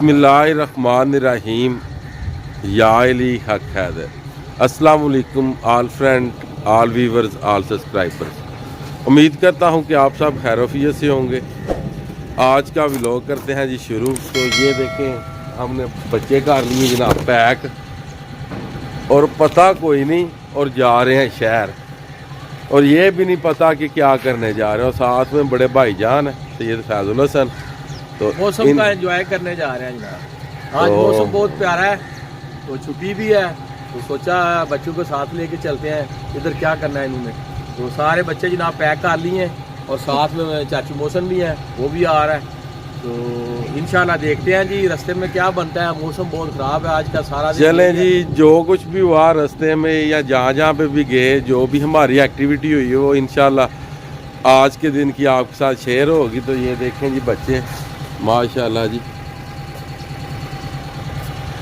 बिस्मिल्लाहिर्रहमानिर्रहीम या अली हक हैदर। अस्सलाम वालेकुम आल फ्रेंड, आल व्यूवर्स, आल सब्सक्राइबर्स। उम्मीद करता हूं कि आप सब खैरियत से होंगे। आज का व्लॉग करते हैं जी शुरू। तो ये देखें हमने बच्चे कर लिए जनाब पैक, और पता कोई नहीं, और जा रहे हैं शहर, और ये भी नहीं पता कि क्या करने जा रहे हैं। और साथ में बड़े भाईजान हैं सैयद फैजुल हसन। तो मौसम का एंजॉय करने जा रहे हैं जनाब। आज मौसम बहुत प्यारा है, तो छुट्टी भी है, तो सोचा बच्चों को साथ लेके चलते हैं। इधर क्या करना है इन्होंने, तो सारे बच्चे जनाब पैक कर लिए हैं, और साथ में चाचू मौसम भी है, वो भी आ रहा है। तो इंशाल्लाह देखते हैं जी रास्ते में क्या बनता है। मौसम बहुत ख़राब है आज का सारा दिन। चलें जी, जो कुछ भी हुआ रास्ते में या जहाँ जहाँ पे भी गए, जो भी हमारी एक्टिविटी हुई है वो इंशाल्लाह आज के दिन की आपके साथ शेयर होगी। तो ये देखें जी बच्चे माशाल्लाह जी,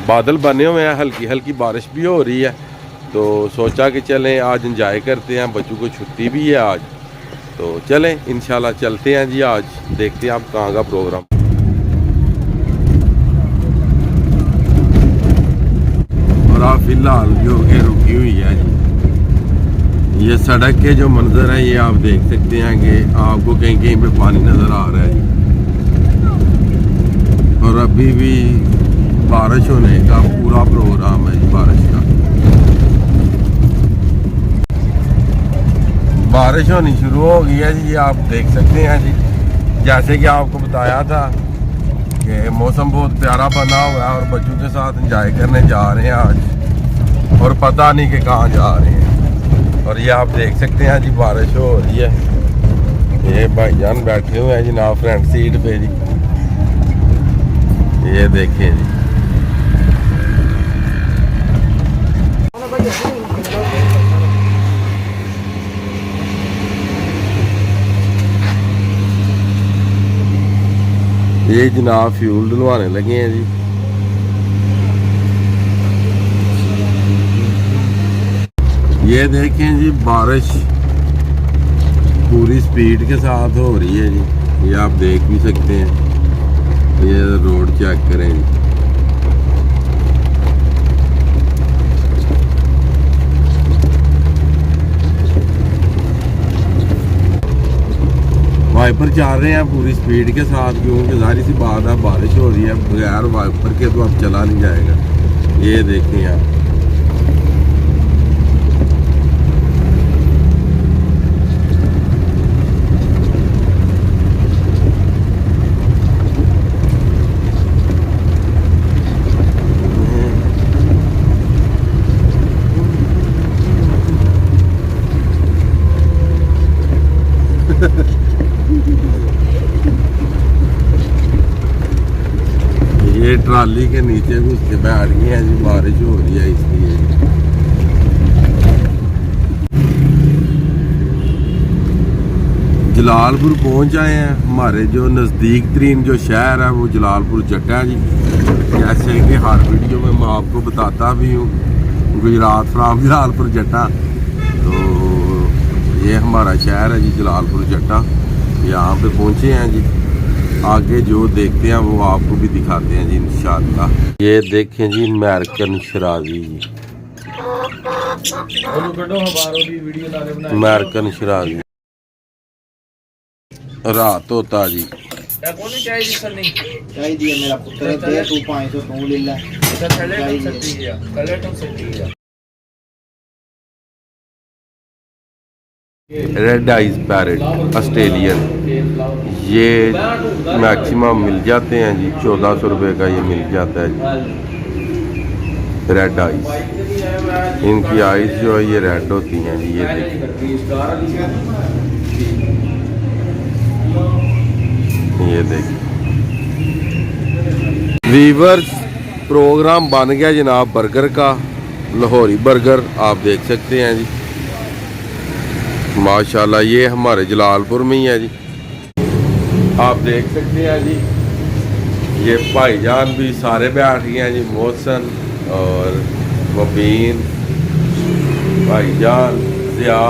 बादल बने हुए हैं, हल्की हल्की बारिश भी हो रही है। तो सोचा कि चलें आज इंजॉय करते हैं, बच्चों को छुट्टी भी है आज। तो चलें इंशाल्लाह चलते हैं जी, आज देखते हैं आप कहाँ का प्रोग्राम। और आप फिलहाल जो है रुकी हुई है जी, ये सड़क के जो मंजर है ये आप देख सकते हैं कि आपको कहीं कहीं पे पानी नज़र आ रहा है जी। और अभी भी बारिश होने का पूरा प्रोग्राम है जी। बारिश होनी शुरू हो गई है जी, ये आप देख सकते हैं जी। जैसे कि आपको बताया था कि मौसम बहुत प्यारा बना हुआ है, और बच्चों के साथ एंजॉय करने जा रहे हैं आज, और पता नहीं कि कहाँ जा रहे हैं। और ये आप देख सकते हैं जी बारिश हो रही है। ये भाईजान बैठे हुए हैं जी ना फ्रंट सीट पे जी, ये देखें जी। ये जनाब फ्यूल डलवाने लगे हैं जी। ये देखें जी बारिश पूरी स्पीड के साथ हो रही है जी, ये आप देख भी सकते हैं। ये रोड चेक करें जी। वाइपर चल रहे हैं पूरी स्पीड के साथ, क्योंकि जाहिर सी बात है बारिश हो रही है, बगैर वाइपर के तो अब चला नहीं जाएगा। ये देखें आप, ये ट्राली के नीचे घुस के बैठ गए हैं जी, बारिश हो रही है इसलिए। जलालपुर पहुंच आए हैं। हमारे जो नज़दीक तरीन जो शहर है वो जलालपुर जट्टा है जी। जैसे कि हर वीडियो में मैं आपको बताता भी हूँ, गुजरात फ्राम जलालपुर जट्टा। तो ये हमारा शहर है जी जलालपुर जट्टा, यहाँ पे पहुँचे हैं जी। आगे जो देखते हैं वो आपको भी दिखाते हैं जी इंशाअल्लाह। ये देखें जी अमेरिकन शराबी जी, अमेरिकन शराबी रात होता जी। रेड आइज पैरेट ऑस्ट्रेलियन, ये मैक्सिमम मिल जाते हैं जी, 1400 रुपये का ये मिल जाता है जी। रेड आइज, इनकी आइज जो है ये रेड होती हैं जी। ये देखिए वीवर्स, प्रोग्राम बन गया जनाब बर्गर का, लाहौरी बर्गर आप देख सकते हैं जी माशाल्लाह। ये हमारे जलालपुर में ही है जी, आप देख सकते हैं जी। ये भाईजान भी सारे बैठ गए हैं जी, मोहसन और मुबीन, भाईजान, ज़िया,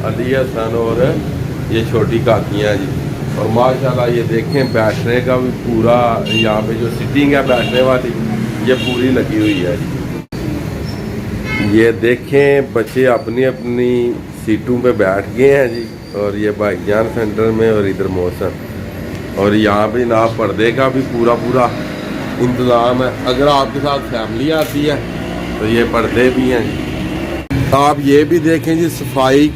अली हसन, और ये छोटी काकियाँ जी। और माशाल्लाह ये देखें बैठने का भी पूरा, यहाँ पे जो सीटिंग है बैठने वाली ये पूरी लगी हुई है। ये देखें बच्चे अपनी अपनी सीटों पे बैठ गए हैं जी। और ये भाईजान सेंटर में और इधर मौसम, और यहाँ पे ना पर्दे का भी पूरा इंतज़ाम है। अगर आपके साथ फैमिली आती है तो ये पर्दे भी हैं जी। आप ये भी देखें जी, सफाई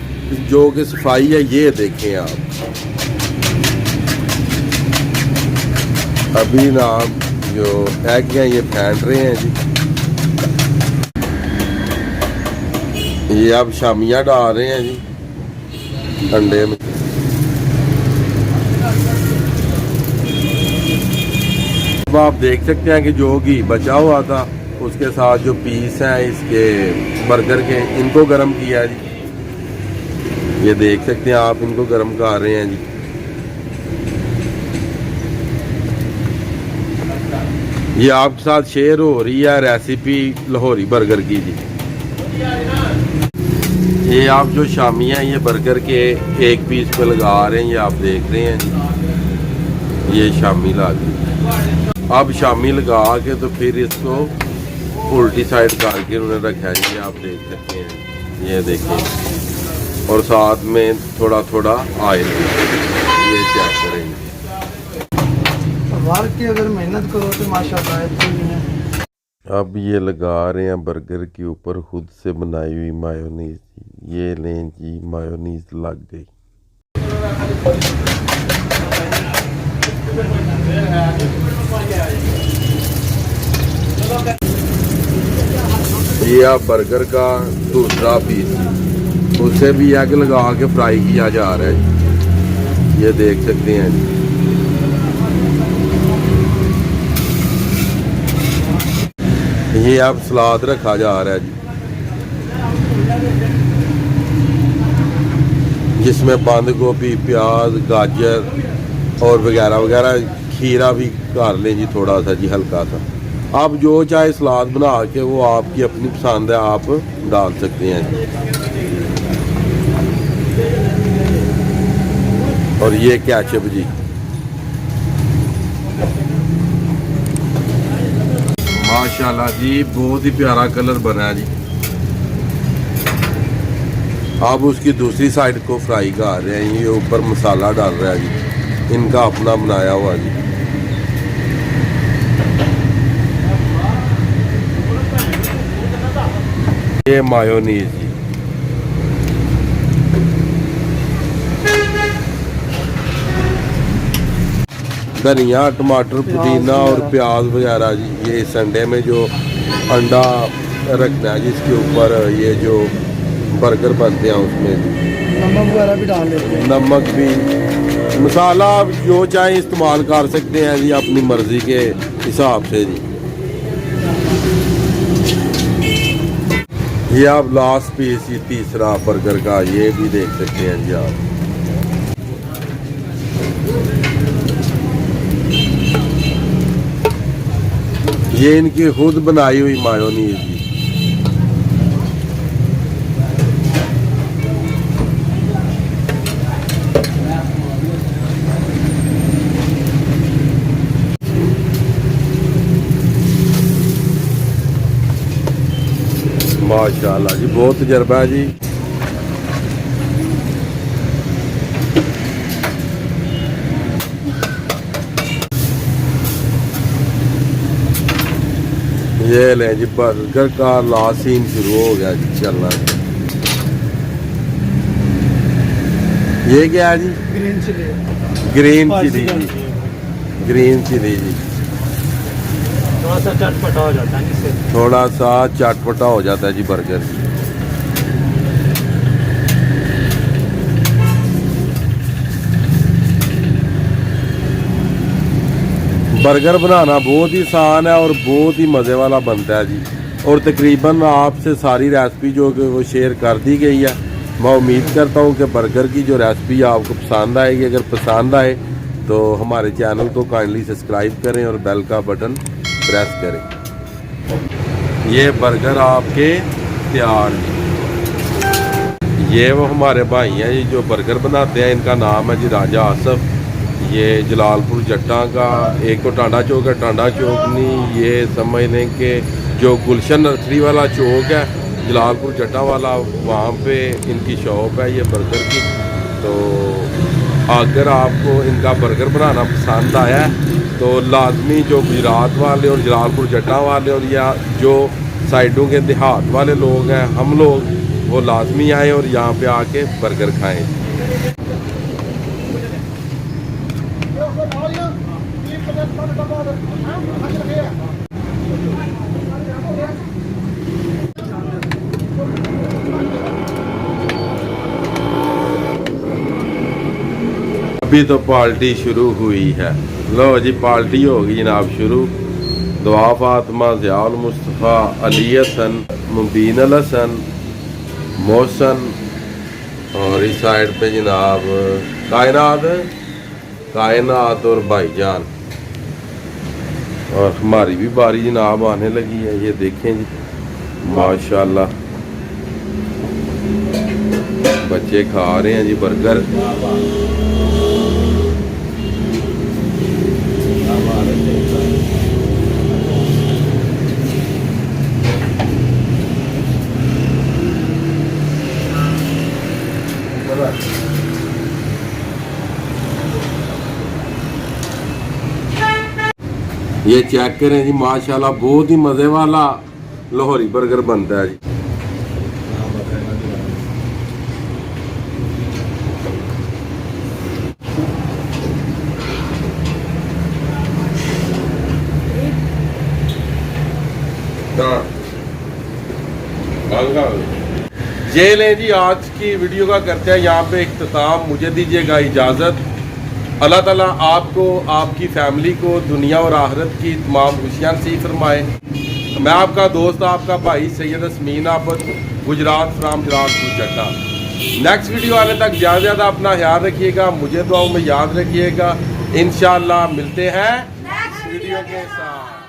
जो कि सफाई है ये देखें आप। अभी ना जो एग हैं ये फेंट रहे हैं जी। ये अब शामियाँ डाल रहे हैं जी अंडे में। अब आप देख सकते हैं कि जो घी बचा हुआ था उसके साथ जो पीस हैं इसके बर्गर के, इनको गर्म किया है जी। ये देख सकते हैं आप, इनको गर्म कर रहे हैं जी। ये आपके साथ शेयर हो रही है रेसिपी लाहौरी बर्गर की जी। ये आप जो शामी हैं ये बर्गर के एक पीस पे लगा रहे हैं, ये आप देख रहे हैं जी। ये शामी ला दी। अब शामी लगा के तो फिर इसको उल्टी साइड करके उन्होंने रखा है जी। आप देख सकते हैं, ये देखें, और साथ में थोड़ा थोड़ा ऑयल, ये चेक करेंगे। की अगर मेहनत करो तो माशाल्लाह अच्छी है। अब ये लगा रहे हैं बर्गर के ऊपर खुद से बनाई हुई मायोनीज। ये लें जी, मायोनीज लग गई। ये आप बर्गर का दूसरा पीस, उसे भी एग लगा के फ्राई किया जा रहा है जी। ये देख सकते हैं जी। ये आप सलाद रखा जा रहा है जी, जिसमें बंद गोभी, प्याज, गाजर और वगैरह वगैरह, खीरा भी कर लें जी थोड़ा सा जी, हल्का सा। आप जो चाहे सलाद बना के वो आपकी अपनी पसंद है, आप डाल सकते हैं जी। और ये केचप जी, माशाल्लाह जी, बहुत ही प्यारा कलर बना है जी। आप उसकी दूसरी साइड को फ्राई कर रहे हैं, ये ऊपर मसाला डाल रहा है जी, इनका अपना बनाया हुआ जी। ये मायोनीज जी, धनिया, टमाटर, पुदीना और प्याज वगैरह जी। ये इस अंडे में जो अंडा रखना है जिसके ऊपर ये जो बर्गर बनते हैं उसमें नमक वगैरह भी डाल लेते हैं। नमक भी, मसाला आप जो चाहे इस्तेमाल कर सकते हैं जी अपनी मर्जी के हिसाब से जी। ये आप लास्ट पीस ही तीसरा बर्गर का, ये भी देख सकते हैं जी आप। ये इनकी खुद बनाई हुई मायोनीज जी। माशाल्लाह जी, बहुत तजर्बा है जी। ये ले जी, बर्गर का लास्ट सीन शुरू हो गया जी चलना। ये क्या है जी? Green chilli. ग्रीन चिली जी, ग्रीन चिली जी। थोड़ा सा चटपटा हो जाता है जिससे, थोड़ा सा चटपटा हो जाता है जी बर्गर। बर्गर बनाना बहुत ही आसान है और बहुत ही मज़े वाला बनता है जी। और तकरीबन आपसे सारी रेसिपी जो कि वो शेयर कर दी गई है। मैं उम्मीद करता हूँ कि बर्गर की जो रेसिपी आपको पसंद आएगी। अगर पसंद आए तो हमारे चैनल को काइंडली सब्सक्राइब करें और बेल का बटन प्रेस करें। ये बर्गर आपके तैयार जी। ये वो हमारे भाई हैं जी जो बर्गर बनाते हैं, इनका नाम है जी राजा आसफ। ये जलालपुर जट्टा का एक तो टांडा चौक है, टांडा चौक नहीं, ये समझ लें कि जो गुलशन नर्सरी वाला चौक है जलालपुर जट्टा वाला, वहाँ पे इनकी शॉप है ये बर्गर की। तो अगर आपको इनका बर्गर बनाना पसंद आया है तो लाजमी जो गुजरात वाले और जलालपुर जट्टा वाले और या जो साइडों के देहात वाले लोग हैं, हम लोग, वो लाजमी आए और यहाँ पे आके बर्गर खाएं। अभी तो पार्टी शुरू हुई है। लो जी पार्टी होगी जनाब शुरू। दुआ फातिमा, ज़ियाउल मुस्तफ़ा, अली हसन, मुबीन अल हसन, मोहसन और इस साइड पे जनाब कायनात और भाईजान। और हमारी भी बारी जनाब आने लगी है। ये देखें जी माशाल्लाह बच्चे खा रहे हैं जी बर्गर। ये चेक करें जी माशाल्लाह बहुत ही मज़े वाला लाहौरी बर्गर बनता है जी। ये लें जी आज की वीडियो का करते हैं यहाँ पे इख्तिताम। मुझे दीजिएगा इजाज़त। अल्लाह ताला आपको, आपकी फैमिली को दुनिया और आखिरत की तमाम खुशियाँ नसीब फरमाए। मैं आपका दोस्त, आपका भाई सैयद असमीन आबद, गुजरात फ्राम जलालपुर जट्टा। नेक्स्ट वीडियो आने तक ज़्यादा अपना ख्याल रखिएगा, मुझे दुआओं में याद रखिएगा। इंशाअल्लाह मिलते हैं नेक्स्ट वीडियो के साथ।